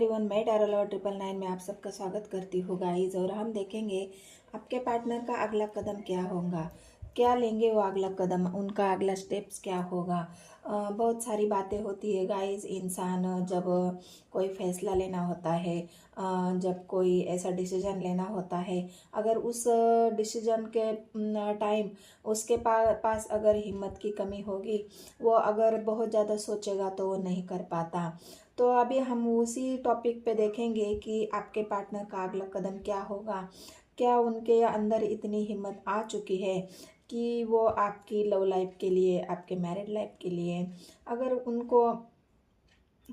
Everyone, मैं टैरोलॉवर 999 में आप सबका स्वागत करती हूँ गाइज। और हम देखेंगे आपके पार्टनर का अगला कदम क्या होगा, क्या लेंगे वो अगला कदम, उनका अगला स्टेप्स क्या होगा। बहुत सारी बातें होती है गाइज। इंसान जब कोई फैसला लेना होता है, जब कोई ऐसा डिसीजन लेना होता है, अगर उस डिसीजन के टाइम उसके पास अगर हिम्मत की कमी होगी, वो अगर बहुत ज़्यादा सोचेगा तो वो नहीं कर पाता। तो अभी हम उसी टॉपिक पे देखेंगे कि आपके पार्टनर का अगला कदम क्या होगा। क्या उनके अंदर इतनी हिम्मत आ चुकी है कि वो आपकी लव लाइफ के लिए, आपके मैरिड लाइफ के लिए, अगर उनको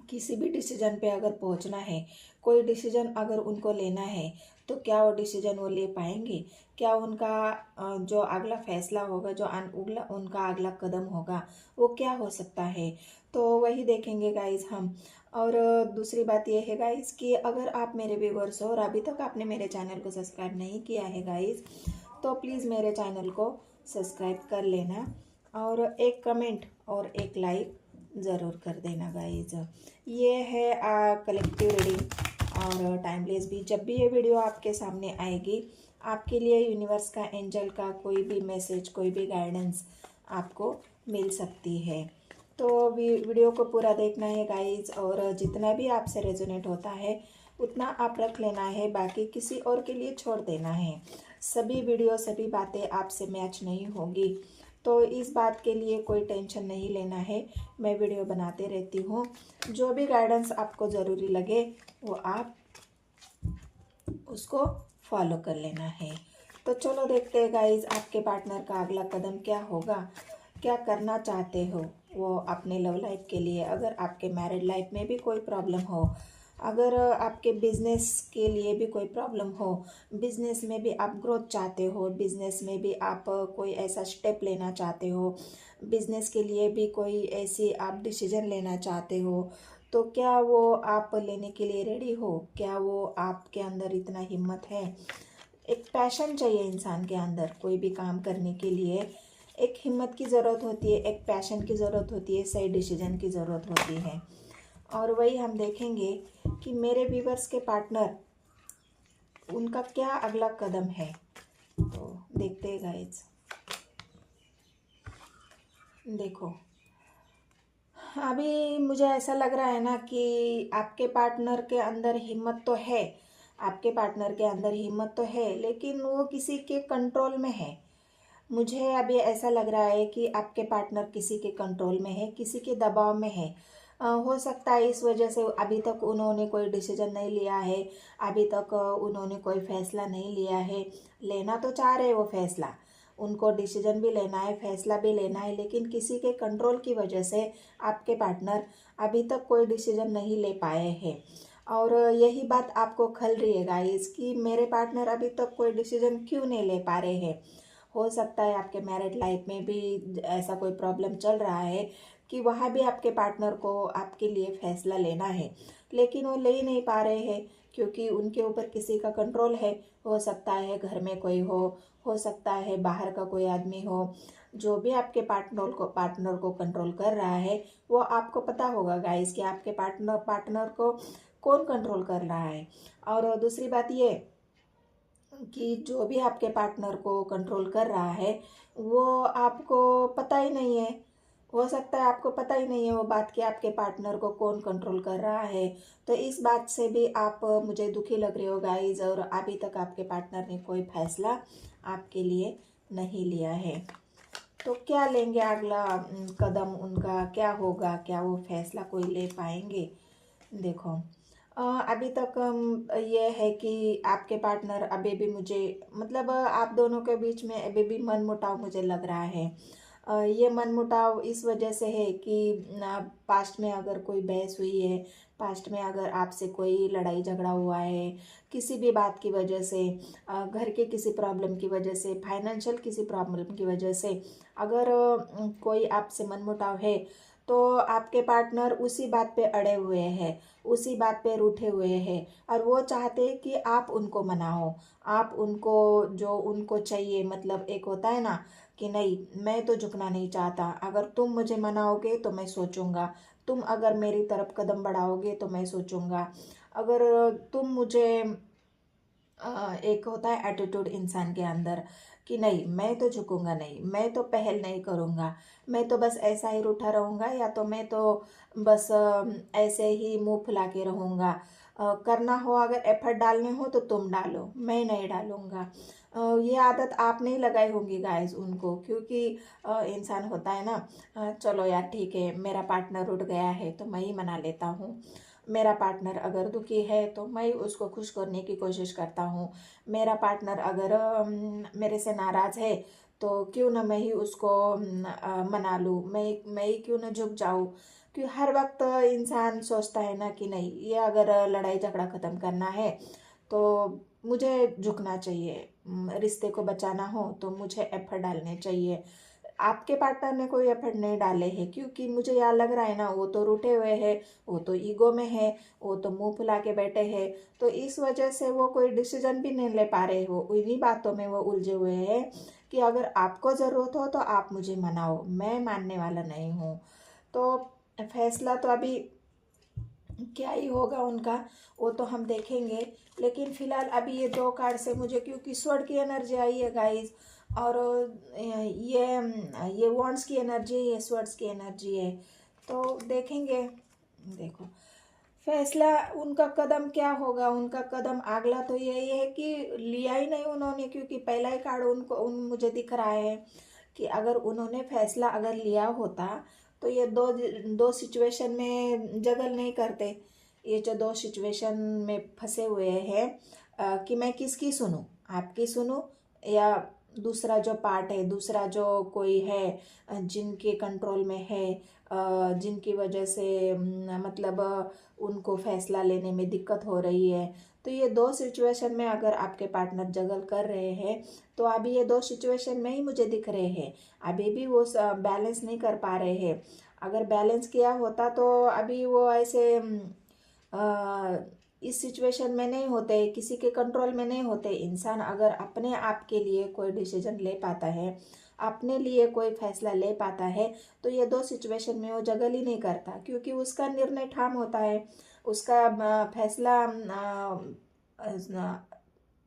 किसी भी डिसीजन पे अगर पहुंचना है, कोई डिसीजन अगर उनको लेना है, तो क्या वो डिसीजन वो ले पाएंगे। क्या उनका जो अगला फैसला होगा, जो उनका अगला कदम होगा, वो क्या हो सकता है। तो वही देखेंगे गाइज हम। और दूसरी बात ये है गाइज कि अगर आप मेरे व्यूवर्स हो और अभी तक आपने मेरे चैनल को सब्सक्राइब नहीं किया है गाइज, तो प्लीज़ मेरे चैनल को सब्सक्राइब कर लेना और एक कमेंट और एक लाइक ज़रूर कर देना गाइज। ये है कलेक्टिव रीडिंग और टाइमलेस भी। जब भी ये वीडियो आपके सामने आएगी, आपके लिए यूनिवर्स का, एंजल का कोई भी मैसेज, कोई भी गाइडेंस आपको मिल सकती है। तो वीडियो को पूरा देखना है गाइज, और जितना भी आपसे रेजोनेट होता है उतना आप रख लेना है, बाकी किसी और के लिए छोड़ देना है। सभी वीडियो, सभी बातें आपसे मैच नहीं होगी, तो इस बात के लिए कोई टेंशन नहीं लेना है। मैं वीडियो बनाते रहती हूँ, जो भी गाइडेंस आपको ज़रूरी लगे वो आप उसको फॉलो कर लेना है। तो चलो देखते हैं गाइज, आपके पार्टनर का अगला कदम क्या होगा, क्या करना चाहते हो वो अपने लव लाइफ के लिए। अगर आपके मैरिड लाइफ में भी कोई प्रॉब्लम हो, अगर आपके बिजनेस के लिए भी कोई प्रॉब्लम हो, बिजनेस में भी आप ग्रोथ चाहते हो, बिजनेस में भी आप कोई ऐसा स्टेप लेना चाहते हो, बिजनेस के लिए भी कोई ऐसी आप डिसीजन लेना चाहते हो, तो क्या वो आप लेने के लिए रेडी हो। क्या वो आपके अंदर इतना हिम्मत है। एक पैशन चाहिए इंसान के अंदर, कोई भी काम करने के लिए एक हिम्मत की ज़रूरत होती है, एक पैशन की ज़रूरत होती है, सही डिसीजन की ज़रूरत होती है। और वही हम देखेंगे कि मेरे व्यूवर्स के पार्टनर, उनका क्या अगला कदम है। तो देखते हैं गाइज। देखो, अभी मुझे ऐसा लग रहा है ना कि आपके पार्टनर के अंदर हिम्मत तो है, आपके पार्टनर के अंदर हिम्मत तो है, लेकिन वो किसी के कंट्रोल में है। मुझे अभी ऐसा लग रहा है कि आपके पार्टनर किसी के कंट्रोल में है, किसी के दबाव में है। हो सकता है इस वजह से अभी तक उन्होंने कोई डिसीजन नहीं लिया है, अभी तक उन्होंने कोई फैसला नहीं लिया है। लेना तो चाह रहे वो फैसला, उनको डिसीजन भी लेना है, फैसला भी लेना है, लेकिन किसी के कंट्रोल की वजह से आपके पार्टनर अभी तक कोई डिसीजन नहीं ले पाए हैं। और यही बात आपको खल रही है गाइस कि मेरे पार्टनर अभी तक कोई डिसीजन क्यों नहीं ले पा रहे हैं। हो सकता है आपके मैरिड लाइफ में भी ऐसा कोई प्रॉब्लम चल रहा है कि वहाँ भी आपके पार्टनर को आपके लिए फैसला लेना है, लेकिन वो ले ही नहीं पा रहे हैं क्योंकि उनके ऊपर किसी का कंट्रोल है। हो सकता है घर में कोई हो सकता है बाहर का कोई आदमी हो। जो भी आपके पार्टनर को कंट्रोल कर रहा है, वो आपको पता होगा गाइस कि आपके पार्टनर को कौन कंट्रोल कर रहा है। और दूसरी बात ये कि जो भी आपके पार्टनर को कंट्रोल कर रहा है, वो आपको पता ही नहीं है। हो सकता है आपको पता ही नहीं है वो बात कि आपके पार्टनर को कौन कंट्रोल कर रहा है। तो इस बात से भी आप मुझे दुखी लग रहे हो गाइज, और अभी तक आपके पार्टनर ने कोई फैसला आपके लिए नहीं लिया है। तो क्या लेंगे अगला कदम, उनका क्या होगा, क्या वो फैसला कोई ले पाएंगे। देखो, अभी तक ये है कि आपके पार्टनर अभी भी मुझे, मतलब आप दोनों के बीच में अभी भी मनमुटाव मुझे लग रहा है। ये मनमुटाव इस वजह से है कि पास्ट में अगर कोई बहस हुई है, पास्ट में अगर आपसे कोई लड़ाई झगड़ा हुआ है किसी भी बात की वजह से, घर के किसी प्रॉब्लम की वजह से, फाइनेंशियल किसी प्रॉब्लम की वजह से, अगर कोई आपसे मनमुटाव है, तो आपके पार्टनर उसी बात पे अड़े हुए हैं, उसी बात पे रूठे हुए हैं, और वो चाहते हैं कि आप उनको मनाओ, आप उनको जो उनको चाहिए, मतलब एक होता है ना कि नहीं, मैं तो झुकना नहीं चाहता, अगर तुम मुझे मनाओगे तो मैं सोचूंगा, तुम अगर मेरी तरफ कदम बढ़ाओगे तो मैं सोचूंगा, अगर तुम मुझे एक होता है एटीट्यूड इंसान के अंदर कि नहीं मैं तो झुकूंगा नहीं, मैं तो पहल नहीं करूँगा, मैं तो बस ऐसा ही रूठा रहूँगा, या तो मैं तो बस ऐसे ही मुंह फुला के रहूँगा। करना हो अगर एफर्ट डालने हो तो तुम डालो, मैं नहीं डालूँगा। ये आदत आप नहीं लगाई होंगी गाइस उनको, क्योंकि इंसान होता है ना, चलो यार ठीक है मेरा पार्टनर उठ गया है तो मैं ही मना लेता हूँ, मेरा पार्टनर अगर दुखी है तो मैं उसको खुश करने की कोशिश करता हूँ, मेरा पार्टनर अगर मेरे से नाराज़ है तो क्यों ना मैं ही उसको मना लूँ, मैं ही क्यों ना झुक जाऊँ। क्योंकि हर वक्त इंसान सोचता है ना कि नहीं, ये अगर लड़ाई झगड़ा ख़त्म करना है तो मुझे झुकना चाहिए, रिश्ते को बचाना हो तो मुझे एफर्ट डालने चाहिए। आपके पार्टनर ने कोई एफर्ट नहीं डाले हैं, क्योंकि मुझे यार लग रहा है ना वो तो रूठे हुए हैं, वो तो ईगो में है, वो तो मुंह फुला के बैठे हैं, तो इस वजह से वो कोई डिसीजन भी नहीं ले पा रहे हो, उन्हीं बातों में वो उलझे हुए हैं कि अगर आपको ज़रूरत हो तो आप मुझे मनाओ, मैं मानने वाला नहीं हूँ। तो फैसला तो अभी क्या ही होगा उनका, वो तो हम देखेंगे। लेकिन फिलहाल अभी ये दो कार्ड से मुझे, क्योंकि स्वord की एनर्जी आई है गाइस, और ये वॉन्ड्स की एनर्जी है, ये स्वर्ड्स की एनर्जी है, तो देखेंगे। देखो फैसला उनका कदम क्या होगा, उनका कदम अगला तो यही है कि लिया ही नहीं उन्होंने, क्योंकि पहला ही कार्ड मुझे दिख रहा है कि अगर उन्होंने फैसला अगर लिया होता तो ये दो दो सिचुएशन में जगल नहीं करते। ये जो दो सिचुएशन में फंसे हुए हैं कि मैं किसकी सुनूं, आपकी सुनूं या दूसरा जो पार्ट है, दूसरा जो कोई है जिनके कंट्रोल में है, जिनकी वजह से मतलब उनको फैसला लेने में दिक्कत हो रही है। तो ये दो सिचुएशन में अगर आपके पार्टनर जगल कर रहे हैं तो अभी ये दो सिचुएशन में ही मुझे दिख रहे हैं, अभी भी वो बैलेंस नहीं कर पा रहे हैं। अगर बैलेंस किया होता तो अभी वो ऐसे इस सिचुएशन में नहीं होते, किसी के कंट्रोल में नहीं होते। इंसान अगर अपने आप के लिए कोई डिसीजन ले पाता है, अपने लिए कोई फैसला ले पाता है, तो ये दो सिचुएशन में वो जगल ही नहीं करता, क्योंकि उसका निर्णय ठाम होता है, उसका फैसला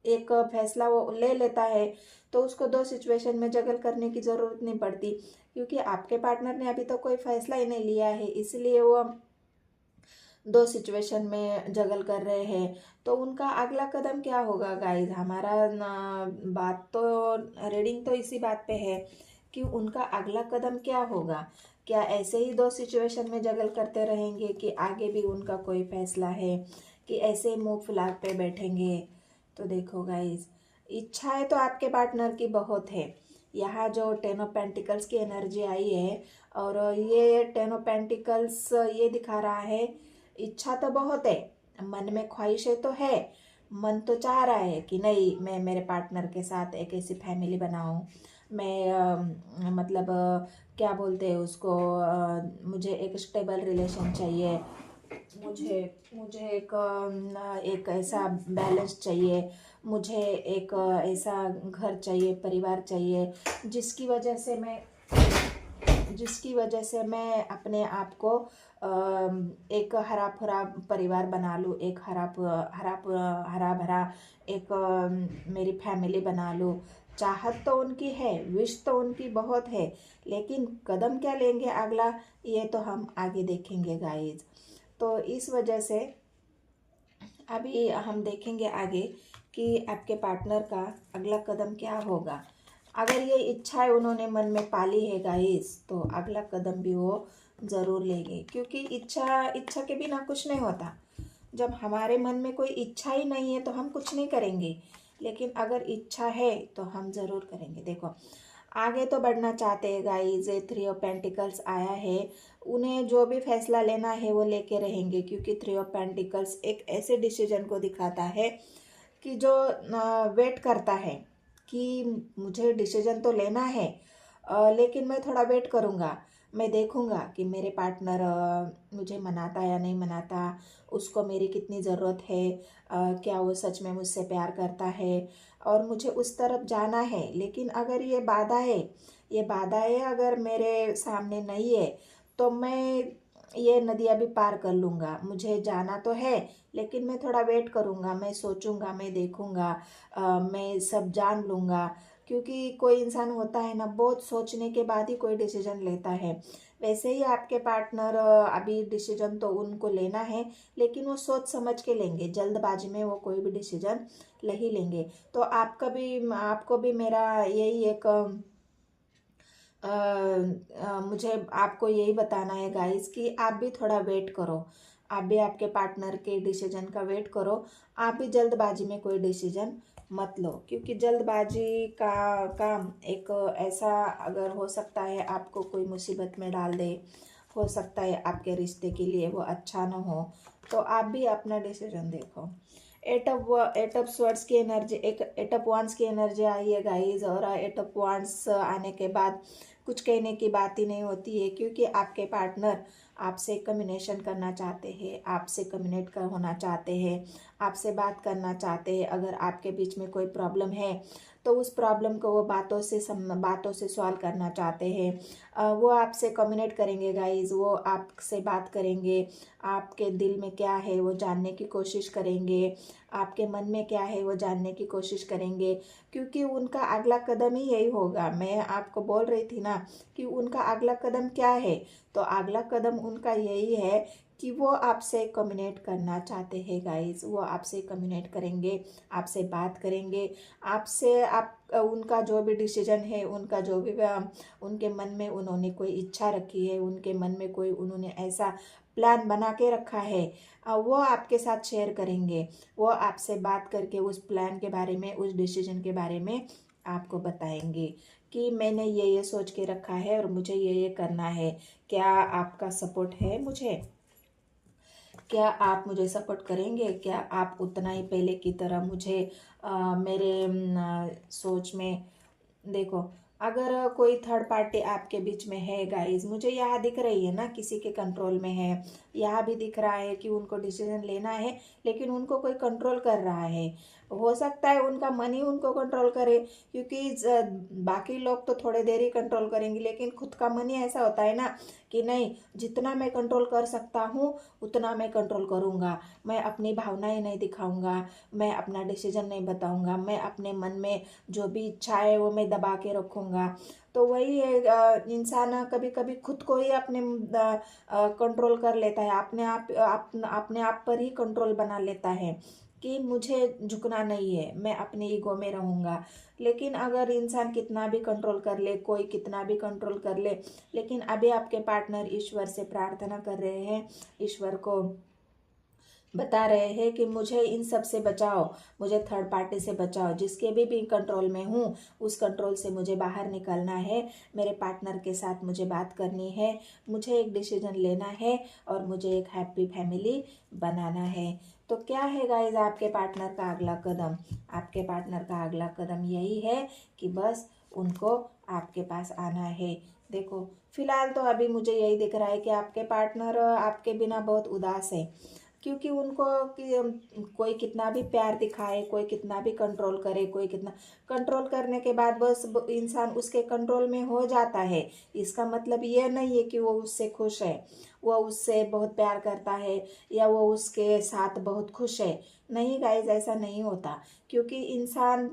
एक फैसला वो ले लेता है, तो उसको दो सिचुएशन में जगल करने की ज़रूरत नहीं पड़ती। क्योंकि आपके पार्टनर ने अभी तो कोई फैसला ही नहीं लिया है, इसलिए वो दो सिचुएशन में जगल कर रहे हैं। तो उनका अगला कदम क्या होगा गाइस, हमारा बात तो रीडिंग तो इसी बात पे है कि उनका अगला कदम क्या होगा। क्या ऐसे ही दो सिचुएशन में जगल करते रहेंगे कि आगे भी उनका कोई फैसला है, कि ऐसे ही मुंह फुला पे बैठेंगे। तो देखो गाइस, इच्छाएं तो आपके पार्टनर की बहुत है। यहाँ जो टेन ऑफ पेंटिकल्स की एनर्जी आई है, और ये टेन ऑफ पेंटिकल्स ये दिखा रहा है इच्छा तो बहुत है, मन में ख्वाहिशें तो है, मन तो चाह रहा है कि नहीं मैं मेरे पार्टनर के साथ एक ऐसी फैमिली बनाऊं, मैं मतलब क्या बोलते हैं उसको, मुझे एक स्टेबल रिलेशन चाहिए, मुझे मुझे एक ऐसा बैलेंस चाहिए, मुझे एक ऐसा घर चाहिए, परिवार चाहिए, जिसकी वजह से मैं अपने आप को एक हरा भरा परिवार बना लूँ, एक हरा भरा एक मेरी फैमिली बना लूँ। चाहत तो उनकी है, विश तो उनकी बहुत है, लेकिन कदम क्या लेंगे अगला, ये तो हम आगे देखेंगे गाइज। तो इस वजह से अभी हम देखेंगे आगे कि आपके पार्टनर का अगला कदम क्या होगा। अगर ये इच्छा है उन्होंने मन में पाली है गाइस, तो अगला कदम भी वो ज़रूर लेंगे, क्योंकि इच्छा के बिना कुछ नहीं होता। जब हमारे मन में कोई इच्छा ही नहीं है तो हम कुछ नहीं करेंगे, लेकिन अगर इच्छा है तो हम ज़रूर करेंगे। देखो आगे तो बढ़ना चाहते हैं गाइस, 3 ऑफ पेंटिकल्स आया है, उन्हें जो भी फैसला लेना है वो लेके रहेंगे, क्योंकि 3 ऑफ पेंटिकल्स एक ऐसे डिसीजन को दिखाता है कि जो वेट करता है कि मुझे डिसीजन तो लेना है, लेकिन मैं थोड़ा वेट करूँगा, मैं देखूँगा कि मेरे पार्टनर मुझे मनाता या नहीं मनाता, उसको मेरी कितनी ज़रूरत है, क्या वो सच में मुझसे प्यार करता है, और मुझे उस तरफ जाना है। लेकिन अगर ये बाधाएं अगर मेरे सामने नहीं है तो मैं ये नदी अभी पार कर लूँगा, मुझे जाना तो है लेकिन मैं थोड़ा वेट करूँगा, मैं सोचूंगा, मैं देखूँगा, मैं सब जान लूँगा। क्योंकि कोई इंसान होता है ना, बहुत सोचने के बाद ही कोई डिसीजन लेता है। वैसे ही आपके पार्टनर अभी डिसीजन तो उनको लेना है, लेकिन वो सोच समझ के लेंगे, जल्दबाजी में वो कोई भी डिसीजन नहीं लेंगे। तो आपको भी मेरा यही एक मुझे आपको यही बताना है गाइस कि आप भी थोड़ा वेट करो, आप भी आपके पार्टनर के डिसीजन का वेट करो। आप भी जल्दबाजी में कोई डिसीजन मत लो, क्योंकि जल्दबाजी का काम एक ऐसा अगर हो सकता है आपको कोई मुसीबत में डाल दे, हो सकता है आपके रिश्ते के लिए वो अच्छा ना हो। तो आप भी अपना डिसीजन देखो। एट ऑफ स्वर्ड्स की एनर्जी, एक एट ऑफ वांड्स की एनर्जी आई है गाइज, और एट ऑफ वांड्स आने के बाद कुछ कहने की बात ही नहीं होती है, क्योंकि आपके पार्टनर आपसे कम्युनिकेशन करना चाहते हैं, आपसे कम्युनिकेट कर होना चाहते हैं, आपसे बात करना चाहते हैं। अगर आपके बीच में कोई प्रॉब्लम है तो उस प्रॉब्लम को वो बातों से सॉल्व करना चाहते हैं। वो आपसे कम्युनिकेट करेंगे गाइज, वो आपसे बात करेंगे, आपके दिल में क्या है वो जानने की कोशिश करेंगे, आपके मन में क्या है वो जानने की कोशिश करेंगे। क्योंकि उनका अगला कदम ही यही होगा। मैं आपको बोल रही थी ना कि उनका अगला कदम क्या है, तो अगला कदम उनका यही है कि वो आपसे कम्युनिकेट करना चाहते हैं गाइस। वो आपसे कम्युनिकेट करेंगे, आपसे बात करेंगे, आपसे आप उनका जो भी डिसीजन है, उनका जो भी उनके मन में उन्होंने कोई इच्छा रखी है, उनके मन में कोई उन्होंने ऐसा प्लान बना के रखा है, वो आपके साथ शेयर करेंगे। वो आपसे बात करके उस प्लान के बारे में, उस डिसीजन के बारे में आपको बताएंगे कि मैंने ये सोच के रखा है और मुझे ये करना है। क्या आपका सपोर्ट है मुझे? क्या आप मुझे सपोर्ट करेंगे? क्या आप उतना ही पहले की तरह मुझे मेरे सोच में देखो, अगर कोई थर्ड पार्टी आपके बीच में है गाइस, मुझे यहाँ दिख रही है ना किसी के कंट्रोल में है। यहाँ भी दिख रहा है कि उनको डिसीजन लेना है, लेकिन उनको कोई कंट्रोल कर रहा है। हो सकता है उनका मन ही उनको कंट्रोल करे, क्योंकि बाकी लोग तो थोड़े देर ही कंट्रोल करेंगे, लेकिन खुद का मन ही ऐसा होता है ना कि नहीं, जितना मैं कंट्रोल कर सकता हूँ उतना मैं कंट्रोल करूँगा। मैं अपनी भावनाएं नहीं दिखाऊंगा, मैं अपना डिसीजन नहीं बताऊंगा, मैं अपने मन में जो भी इच्छा है वो मैं दबा के रखूँगा। तो वही है, इंसान कभी कभी खुद को ही अपने कंट्रोल कर लेता है, अपने आप पर ही कंट्रोल बना लेता है कि मुझे झुकना नहीं है, मैं अपने ईगो में रहूँगा। लेकिन अगर इंसान कितना भी कंट्रोल कर ले, कोई कितना भी कंट्रोल कर ले, लेकिन अभी आपके पार्टनर ईश्वर से प्रार्थना कर रहे हैं, ईश्वर को बता रहे हैं कि मुझे इन सब से बचाओ, मुझे थर्ड पार्टी से बचाओ, जिसके भी कंट्रोल में हूँ उस कंट्रोल से मुझे बाहर निकलना है। मेरे पार्टनर के साथ मुझे बात करनी है, मुझे एक डिसीजन लेना है और मुझे एक हैप्पी फैमिली बनाना है। तो क्या है गाइज आपके पार्टनर का अगला कदम? आपके पार्टनर का अगला कदम यही है कि बस उनको आपके पास आना है। देखो, फिलहाल तो अभी मुझे यही दिख रहा है कि आपके पार्टनर आपके बिना बहुत उदास है, क्योंकि उनको कि कोई कितना भी प्यार दिखाए, कोई कितना भी कंट्रोल करे, कोई कितना कंट्रोल करने के बाद बस इंसान उसके कंट्रोल में हो जाता है। इसका मतलब ये नहीं है कि वो उससे खुश है, वो उससे बहुत प्यार करता है या वो उसके साथ बहुत खुश है। नहीं गाइज, ऐसा नहीं होता, क्योंकि इंसान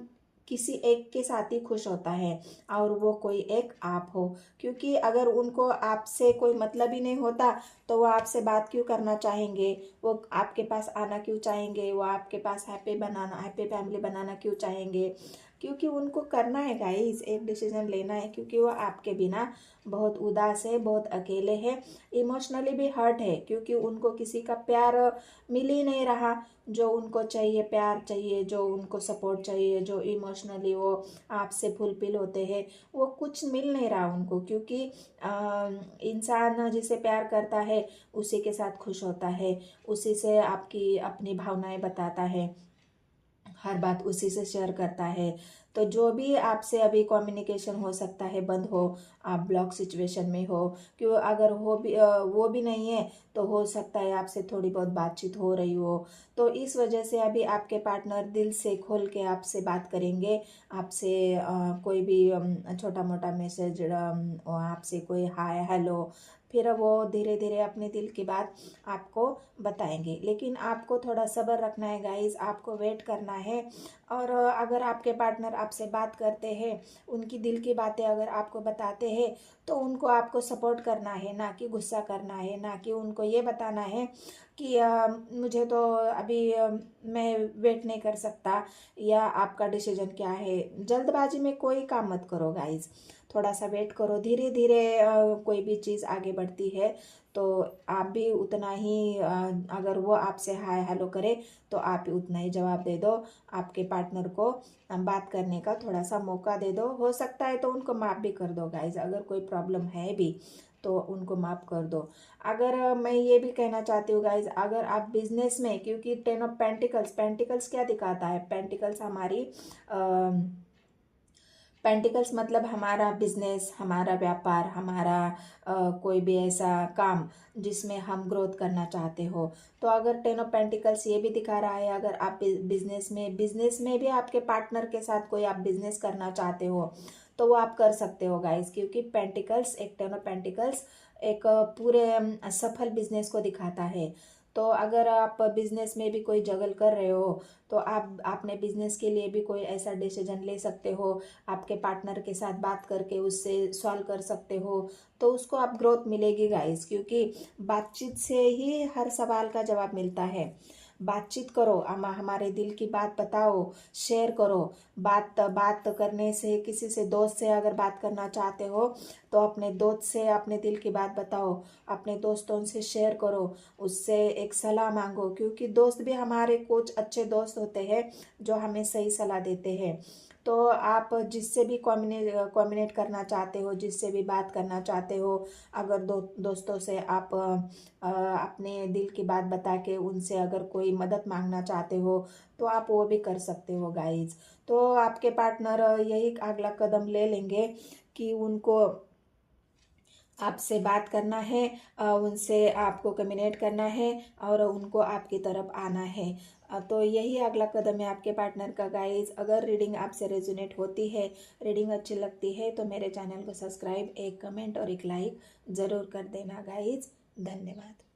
किसी एक के साथ ही खुश होता है, और वो कोई एक आप हो। क्योंकि अगर उनको आपसे कोई मतलब ही नहीं होता तो वो आपसे बात क्यों करना चाहेंगे, वो आपके पास आना क्यों चाहेंगे, वो आपके पास हैप्पी फैमिली बनाना क्यों चाहेंगे? क्योंकि उनको करना है गाइस, एक डिसीजन लेना है, क्योंकि वो आपके बिना बहुत उदास है, बहुत अकेले है, इमोशनली भी हर्ट है, क्योंकि उनको किसी का प्यार मिल ही नहीं रहा। जो उनको चाहिए, प्यार चाहिए, जो उनको सपोर्ट चाहिए, जो इमोशनली वो आपसे फुलफिल होते हैं, वो कुछ मिल नहीं रहा उनको। क्योंकि इंसान जिसे प्यार करता है उसी के साथ खुश होता है, उसी से आपकी अपनी भावनाएं बताता है, हर बात उसी से शेयर करता है। तो जो भी आपसे अभी कम्युनिकेशन हो सकता है बंद हो, आप ब्लॉक सिचुएशन में हो, क्यों अगर वो भी नहीं है तो हो सकता है आपसे थोड़ी बहुत बातचीत हो रही हो। तो इस वजह से अभी आपके पार्टनर दिल से खोल के आपसे बात करेंगे। आपसे कोई भी छोटा मोटा मैसेज, आपसे कोई हाय हेलो फिर वो धीरे धीरे अपने दिल की बात आपको बताएंगे। लेकिन आपको थोड़ा सब्र रखना है गाइस, आपको वेट करना है। और अगर आपके पार्टनर आपसे बात करते हैं, उनकी दिल की बातें अगर आपको बताते हैं, तो उनको आपको सपोर्ट करना है, ना कि गुस्सा करना है, ना कि उनको ये बताना है कि मुझे तो अभी मैं वेट नहीं कर सकता, या आपका डिसीजन क्या है। जल्दबाजी में कोई काम मत करो गाइस, थोड़ा सा वेट करो। धीरे धीरे कोई भी चीज़ आगे बढ़ती है, तो आप भी उतना ही अगर वो आपसे हाय हेलो करे तो आप भी उतना ही जवाब दे दो। आपके पार्टनर को बात करने का थोड़ा सा मौका दे दो। हो सकता है तो उनको माफ़ भी कर दो गाइज, अगर कोई प्रॉब्लम है भी तो उनको माफ़ कर दो। अगर मैं ये भी कहना चाहती हूँ गाइज, अगर आप बिजनेस में, क्योंकि 10 ऑफ पेंटिकल्स, पेंटिकल्स क्या दिखाता है, पेंटिकल्स हमारी पेंटिकल्स मतलब हमारा बिजनेस, हमारा व्यापार, हमारा कोई भी ऐसा काम जिसमें हम ग्रोथ करना चाहते हो। तो अगर 10 ऑफ पेंटिकल्स ये भी दिखा रहा है, अगर आप बिजनेस में भी आपके पार्टनर के साथ कोई आप बिजनेस करना चाहते हो, तो वो आप कर सकते हो गाइस। क्योंकि पेंटिकल्स, एक 10 ऑफ पेंटिकल्स एक पूरे सफल बिजनेस को दिखाता है। तो अगर आप बिजनेस में भी कोई जगल कर रहे हो, तो आप अपने बिजनेस के लिए भी कोई ऐसा डिसीजन ले सकते हो, आपके पार्टनर के साथ बात करके उससे सॉल्व कर सकते हो, तो उसको आप ग्रोथ मिलेगी गाइस। क्योंकि बातचीत से ही हर सवाल का जवाब मिलता है। बातचीत करो, हमारे दिल की बात बताओ, शेयर करो। बात करने से, किसी से दोस्त से अगर बात करना चाहते हो, तो अपने दोस्त से अपने दिल की बात बताओ, अपने दोस्तों से शेयर करो, उससे एक सलाह मांगो। क्योंकि दोस्त भी हमारे कुछ अच्छे दोस्त होते हैं जो हमें सही सलाह देते हैं। तो आप जिससे भी कम्युनिकेट करना चाहते हो, जिससे भी बात करना चाहते हो, अगर दोस्तों से आप अपने दिल की बात बता के उनसे अगर कोई मदद मांगना चाहते हो, तो आप वो भी कर सकते हो गाइज। तो आपके पार्टनर यही अगला कदम ले लेंगे कि उनको आपसे बात करना है, उनसे आपको कम्युनिकेट करना है, और उनको आपकी तरफ आना है। तो यही अगला कदम है आपके पार्टनर का गाइज। अगर रीडिंग आपसे रेजोनेट होती है, रीडिंग अच्छी लगती है, तो मेरे चैनल को सब्सक्राइब, एक कमेंट और एक लाइक ज़रूर कर देना गाइज। धन्यवाद।